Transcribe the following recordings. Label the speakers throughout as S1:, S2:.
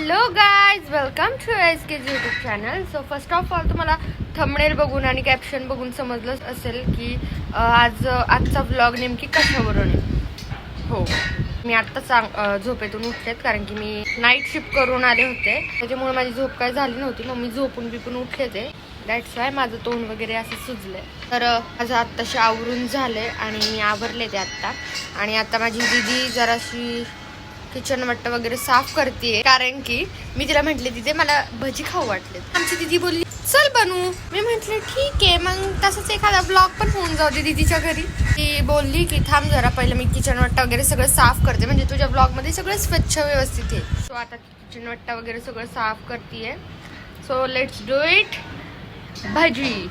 S1: Hello guys, welcome to SK's YouTube channel. So first of all तुम्हाला thumbnail बघून आणि caption बघून समजलंच असेल की आजचा व्लॉग नेमकी कशावरून आहे. हो, मी आत्ता झोपेतून उठलेत कारण की मी नाईट शिफ्ट करून आले होते, त्याच्यामुळे माझी झोप काय झाली नव्हती. मग मी झोपून बिपून उठले ते, दॅट्स वाय माझं तोंड वगैरे असं सुजले. तर माझं आत्ताशी आवरून झाले आणि मी आवरले ते आत्ता. आणि आता माझी दीदी जराशी किचन वाटतं वगैरे साफ करते, कारण की मी तिला म्हटले तिथे मला भजी खाऊ वाटले. आमची दीदी बोलली चल बनवू. मी म्हटले ठीक आहे, मग तसंच एखादा ब्लॉग पण होऊन जाऊ दे दीदीच्या घरी. ती बोलली की थांब जरा पहिलं मी किचन वाटतं वगैरे सगळं साफ करते, म्हणजे तुझ्या ब्लॉग मध्ये सगळं स्वच्छ व्यवस्थित आहे. सो आता किचन वाटतं वगैरे सगळं साफ करते. So let's do it. भजी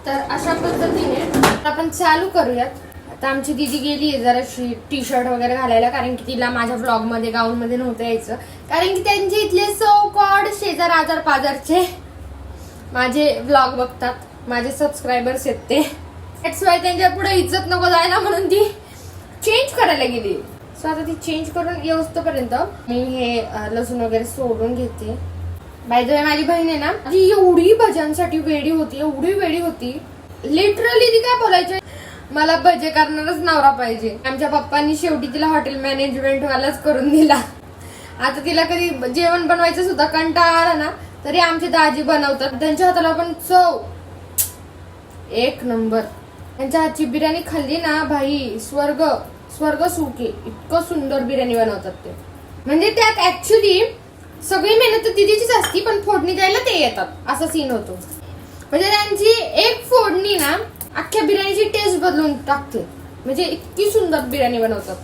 S1: तर अशा पद्धतीने आपण चालू करूयात. आता आमची दीदी गेली आहे जराशी टी शर्ट वगैरे घालायला, कारण की तिला माझ्या ब्लॉग मध्ये गाऊन मध्ये नव्हतं यायचं, कारण की त्यांचे इथले सो कॉड शेजार आजार पाजारचे माझे ब्लॉग बघतात, माझे सबस्क्रायबर्स आहेत ते. दॅट्स वाय त्यांच्या पुढे इज्जत नको जायला म्हणून ती चेंज करायला गेली. सो आता ती चेंज करून येऊस्तोपर्यंत मी हे लसूण वगैरे सोडून घेते. बाय द वे माझी बहीण आहे ना, ती एवढी भज्यांसाठी वेडी होती, एवढी वेडी होती लिटरली. ती काय बोलायची, मला भजे करणारच नवरा पाहिजे. आमच्या पप्पांनी शेवटी तिला हॉटेल मॅनेजमेंट वालाच करून दिला. आता तिला कधी जेवण बनवायचं सुद्धा कंटाळा आला ना, तरी आमचे दाजी बनवतात. त्यांच्या हाताला पण चव एक नंबर. त्यांच्या हातची बिर्याणी खाल्ली ना भाई, स्वर्ग स्वर्ग सुख आहे. इतकं सुंदर बिर्याणी बनवतात ते, म्हणजे त्यात ऍक्च्युली सगळी मेहनत तर दिदीचीच असती, पण फोडणी द्यायला ते येतात, असा सीन होतो. म्हणजे त्यांची एक फोडणी ना अख्ख्या बिर्याणीची टेस्ट बदलून टाकते, म्हणजे इतकी सुंदर बिर्याणी बनवतात.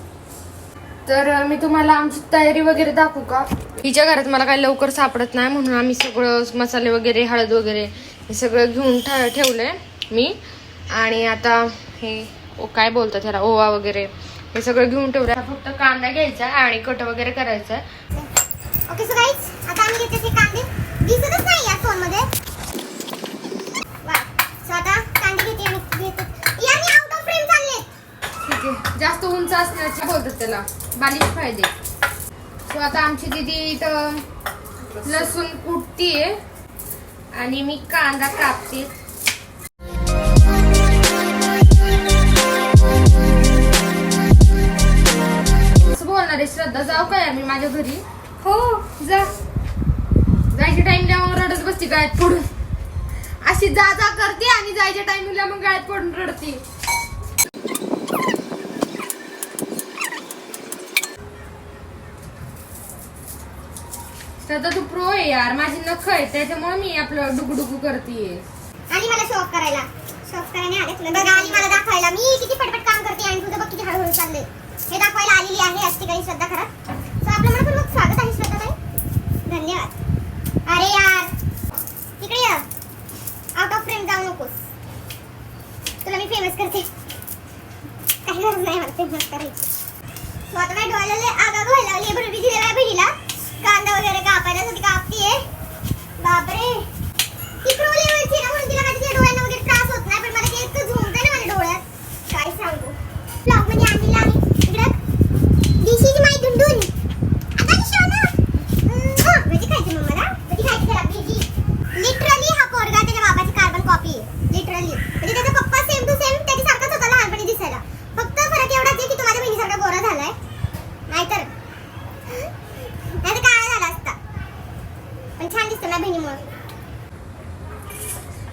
S1: तर मी तुम्हाला आमची तयारी वगैरे दाखवू का. हिच्या घरात मला काही लवकर सापडत नाही, म्हणून आम्ही सगळं मसाले वगैरे हळद वगैरे हे सगळं घेऊन ठेवलंय मी. आणि आता हे काय बोलतात त्याला, ओवा वगैरे हे सगळं घेऊन ठेवलंय. फक्त कांदा घ्यायचा आणि कट वगैरे करायचा.
S2: ओके सो गाइस, आता आम्ही घेतले ते कांदे, दिसतच नाही या फोन मध्ये. वा, सो आता कांदे घेते आणि यानी आउट ऑफ फ्रेम चालले.
S1: ठीक आहे, जास्त उंच असण्याचे बोलतात त्याला बालिश फायदे. सो आता आमची दीदी इथं लसूण कुटतीये आणि मी कांदा कापते. असं बोलणार आहे श्रद्धा, जाऊ काय मी माझ्या घरी. हो जा. जायच्या टाइमला मग रडत बसते गायत पडून, अशी जा जा करते आणि जायच्या टाइमला मग गायत पडून रडते. श्रद्धा तू प्रो आहे यार, माझी नख आहे त्याच्यामुळे मी आपलं डुगडुगू करते.
S2: आणि मला शॉप करायला आले तुला बघा, आणि मला दाखवायला मी किती पटपट काम करते आणि तुझं बघ किती हळूहळू चाललंय. हे दाखवायला आलेली आहे आज काही श्रद्धा खरं. सो आपलं मनपूर्वक स्वागत आहे श्रद्धा ताई, धन्यवाद. अरे यार इकडे ये, आउट ऑफ फ्रेम जाऊ नकोस, तुला मी फेमस करते. काही गरज नाही मला फेमस करायची. सो आता काय डोळ्याला आगा व्हायला लागली. बरोबर दिलेला आहे बहिणीला कांदा वगैरे कापायला, ती कापतीये. बापरे, ती प्रो लेवलची ना, म्हणून तिला माझ्या डोळ्यांना वगैरे त्रास होत नाही, पण मला ते इतकं झोंबतंय ना माझ्या डोळ्यात, काय सांगू. ब्लॉग मध्ये आणलेला आहे इकडं दिशीची माई धुंडून. आता दिशा ना भजी खायची, मग मला भजी खायची त्याला भजी. लिटरली हा पोरगा त्याच्या बाबाची कार्बन कॉपी आहे, लिटरली. म्हणजे त्याचा पप्पा सेम टू सेम त्याच्यासारखाच होता लहानपणी दिसायला. फक्त फरक एवढाच आहे की तो माझ्या बहिणीसारखा गोरा झालाय, नाहीतर काळा झाला असता. पण छान दिसतो ना बहिणीमुळे.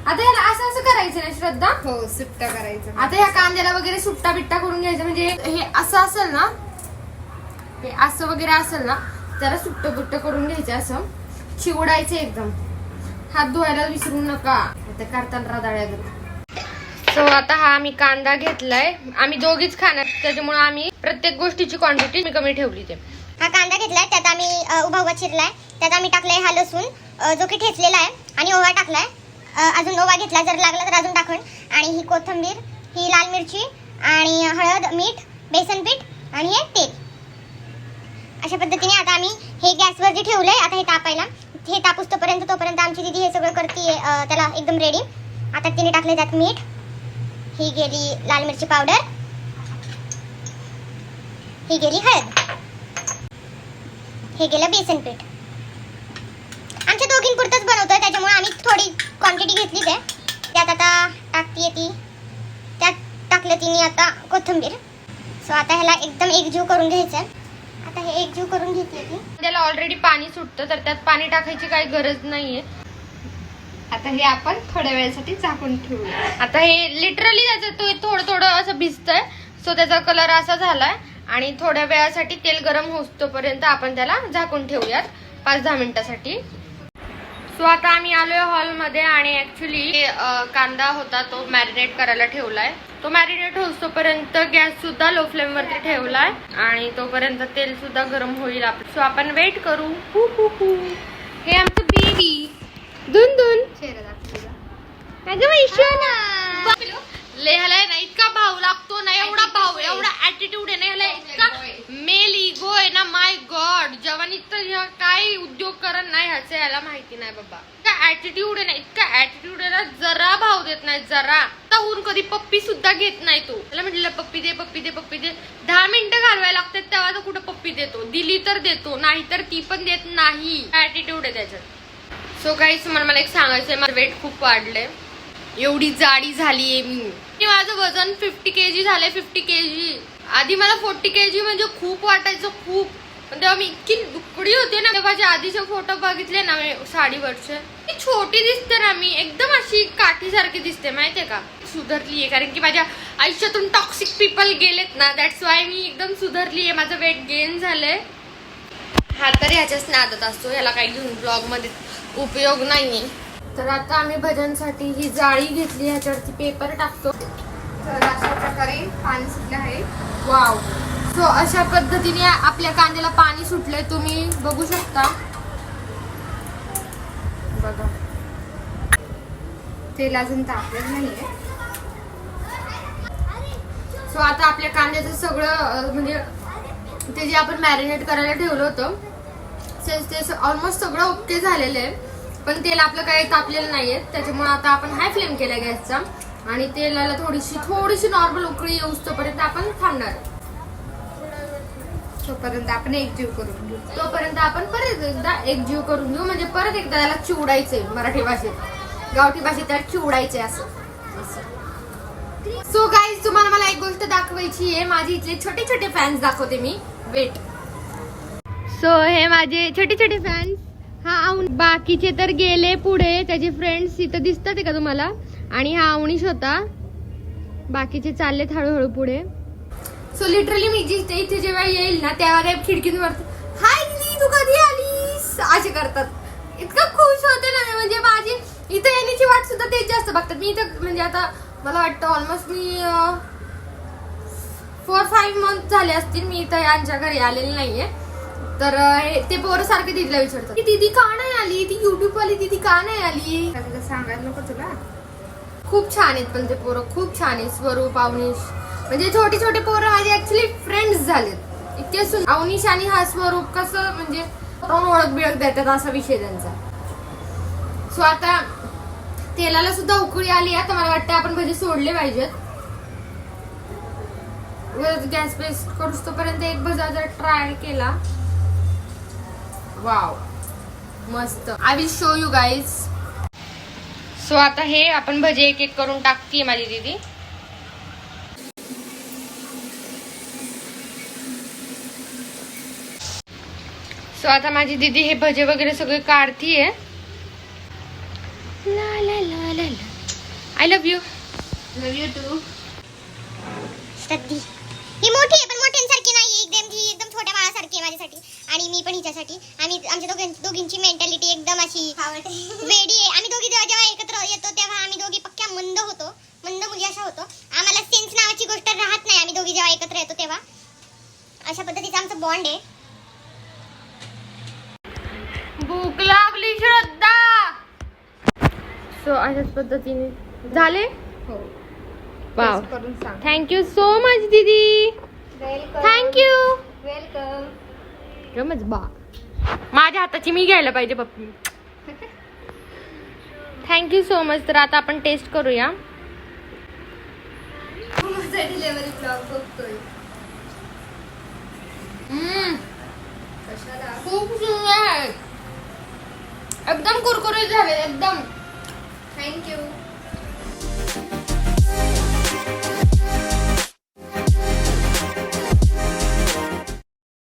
S1: आता याला असं असं करायचं ना श्रद्धा.
S3: हो, सुट्टा करायचं.
S1: आता या कांद्याला वगैरे सुट्टा बिट्टा करून घ्यायचं, म्हणजे हे असं असेल ना, हे असं वगैरे असेल ना, त्याला सुट्ट बुट्ट करून घ्यायचं, असं चिवडायचं एकदम. हात धुवायला विसरू नका, आता करताना रादाळ्या घरी. सो आता हा आम्ही कांदा घेतलाय, आम्ही दोघीच खाणार, त्याच्यामुळे आम्ही प्रत्येक गोष्टीची क्वांटिटी कमी ठेवली. ते
S2: हा कांदा घेतलाय, त्यात आम्ही उभा उभा चिरलाय, त्यात आम्ही टाकलाय हा लसूण जो की ठेचलेला आहे, आणि ओवा टाकलाय. अजून ओवा घेतला, जर लागला तर अजून टाकून. आणि ही कोथिंबीर, ही लाल मिरची आणि हळद, मीठ, बेसन पीठ आणि हे तेल. अशा पद्धतीने आता आम्ही हे गॅसवर जे ठेवलंय आता हे तापायला, हे तापूस तोपर्यंत आमची दीदी हे सगळं करते त्याला एकदम रेडी. आता तिने टाकले त्यात मीठ, ही गेली लाल मिरची पावडर, ही गेली हळद, हे गेलं बेसन पीठ. आमच्या दोघींपुरतंच बनवतोय त्याच्यामुळे आम्ही थोडी क्वांटिटी घेतलीच आहे. त्यात आता टाकतीये ती, त्यात टाकलं तिने आता कोथिंबीर. सो आता ह्याला एकदम एकजीव करून घ्यायचं. आता हे एकजीव करून घेतली ती.
S1: त्याला ऑलरेडी पाणी सुटतं तर त्यात पाणी टाकायची काही गरज नाहीये. आता हे आपण थोड्या वेळासाठी झाकून ठेवूया. आता हे लिटरली त्याचं थोडं थोडं असं भिजतंय. सो त्याचा कलर असा झालाय आणि थोड्या वेळासाठी तेल गरम होतोपर्यंत आपण त्याला झाकून ठेवूयात 5-10 मिनिटासाठी. सो आता आम्ही आलोय हॉलमध्ये आणि ऍक्च्युली कांदा होता तो मॅरिनेट करायला ठेवलाय. तो मॅरिनेट होतोपर्यंत गॅस सुद्धा लो फ्लेम वरती ठेवलाय आणि तोपर्यंत तेल सुद्धा गरम होईल. सो आपण वेट करू. हे आमचं बेबी दुन लेहलाय ना, इतका भाव लागतो ना, एवढा भाव, एवढा ऍटिट्यूड आहे ना ह्याला, इतका मेल इगो आहे ना. माय गॉड, जवानी तर काय उद्योग करत नाही ह्याचे, याला माहिती नाही बाबा. इतका ऍटिट्यूड आहे ना, इतका ऍटिट्यूड आहे ना, जरा भाव देत नाही जरा. ताहून कधी पप्पी सुद्धा घेत नाही तो. त्याला म्हटलं पप्पी दे पप्पी दे पप्पी दे, 10 मिनिटं घालवायला लागतात तेव्हा तो कुठं पप्पी देतो. दिली तर देतो, नाही तर ती पण देत नाही. ऍटिट्यूड आहे त्याच्यात. सो गाईस, मला एक सांगायचंय, माझं वेट खूप वाढलंय, एवढी जाडी झालीये मी. माझं वजन 50 kg झालंय. 50 kg. आधी मला 40 kg म्हणजे खूप वाटायचं, खूप. पण तेव्हा मी इतकी दुकडी होते ना. माझे आधीचे फोटो बघितले ना साडीवरचे, ती छोटी दिसते ना, मी एकदम अशी काठीसारखी दिसते माहितीये का. सुधारलीये कारण की माझ्या आयुष्यातून टॉक्सिक पीपल गेलेत ना, दॅट्स वाय मी एकदम सुधारलीये. माझं वेट गेन झालंय. हा तर ह्याच्याच नादात असतो, याला काही घेऊन ब्लॉग मध्ये उपयोग नाहीये. तर आता आम्ही भजनसाठी ही जाळी घेतली, ह्याच्यावरती पेपर टाकतो. तर अशा प्रकारे पाणी सुटलं आहे. वाव. सो अशा पद्धतीने आपल्या कांद्याला पाणी सुटलंय, तुम्ही बघू शकता. बघा, तेल अजून तापलेलं नाहीये. सो आता आपल्या कांद्याचं सगळं म्हणजे ते जे आपण मॅरिनेट करायला ठेवलं होतं ते ऑलमोस्ट सगळं ओके झालेलं आहे. पण तेल आपलं काही तापलेलं नाहीये, त्याच्यामुळे आता आपण हाय फ्लेम केला गॅसचा आणि तेलाला थोडीशी नॉर्मल उकळी येऊस तोपर्यंत आपण थांबणार. तोपर्यंत आपण एकजीव करून घेऊ. तोपर्यंत आपण परत एकदा एकजीव करून घेऊ, म्हणजे परत एकदा त्याला चिवडायचंय. मराठी भाषेत, गावठी भाषेत त्याला चिवडायचंय असं. सो गाईज, तुम्हाला मला एक गोष्ट दाखवायची आहे. माझे इथले छोटे छोटे फॅन्स दाखवते मी. वेट. सो हे माझे छोटे छोटे फॅन्स. हा बाकीचे तर गेले पुढे, त्याचे फ्रेंड्स इथं दिसतात का तुम्हाला. आणि हा अवनीश होता, बाकीचे चाललेत हळूहळू पुढे. सो लिटरली मी इथे जेव्हा येईल ना तेव्हा खिडकीवर हाय दिदी तू कधी आलीस असे करतात. इतकं खुश होते ना, म्हणजे माझी इथं येण्याची वाट सुद्धा तेच जास्त बघतात. मी इथं म्हणजे आता मला वाटतं ऑलमोस्ट मी 4-5 मंथ झाले असतील मी इथं यांच्या घरी आलेले नाहीये. तर ते पोरं सारखे दिदीला विचारतात की दीदी का नाही आली, ती युट्यूब वाली दीदी का नाही आली. सांगायला नको तुला. खूप छान आहेत पण ते पोरं, खूप छान आहेत. स्वरूप, अवनीश, म्हणजे छोटे छोटे पोरं माझे ऍक्च्युली फ्रेंड्स झालेत. इतके अवनीश आणि हा स्वरूप कसं म्हणजे ओळख बिळख देतात असा विषय त्यांचा. सो आता तेलाला सुद्धा उकळी आली. आता मला वाटतं आपण भजी सोडले पाहिजेत. गॅस पेस्ट करूस तोपर्यंत एक भजा जर ट्राय केला. वाव, मस्त. I will show you guys. So आता हे आपण भजी एक एक करून टाकतीये माझी दीदी. सो आता माझी दीदी हे भजे वगैरे सगळे काढतीये. ला ला ला ला. I love you. Love you too.
S2: सद्दी ही मोठी आहे पण मोठ्यांसारखी नाही, एकदम छोट्या बाळासारखी आहे माझ्यासाठी आणि मी पण हिच्यासाठी. आमच्या दोघींची मेंटॅलिटी एकदम अशी वेडी आहे. आम्ही दोघी जेव्हा एकत्र येतो तेव्हा आम्ही दोघी पक्क्या मंद मुली अशा होतो. आम्हाला सेन्स नावाची गोष्ट राहत नाही. आम्ही दोघी जेव्हा एकत्र येतो तेव्हा अशा पद्धतीचा आमचा बॉन्ड आहे.
S1: भूक लागली श्रद्धा. सो अशाच पद्धतीने झाले. हो, वाव, थँक्यू सो मच दीदी. थँक्यू. वेलकम. रमज बा, माझ्या हाताची मी घ्यायला पाहिजे पप्पी. Thank you so much. तर आता आपण टेस्ट करूया. खूप खूप सुंदर आहे. एकदम कुरकुरीत झाले एकदम. थँक्यू.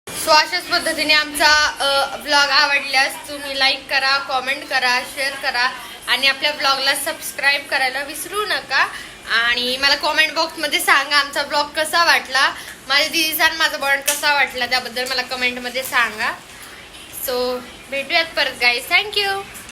S1: सो अशाच पद्धतीने आमचा ब्लॉग आवडल्यास तुम्ही लाईक करा, कॉमेंट करा, शेअर करा आणि आपल्या ब्लॉगला सबस्क्राईब करायला विसरू नका. आणि मला कॉमेंट बॉक्समध्ये सांगा आमचा ब्लॉग कसा वाटला, माझ्या दीदीचा आणि माझा बॉन्ड कसा वाटला त्याबद्दल मला कमेंटमध्ये सांगा. सो भेटूयात परत गाईज. थँक्यू.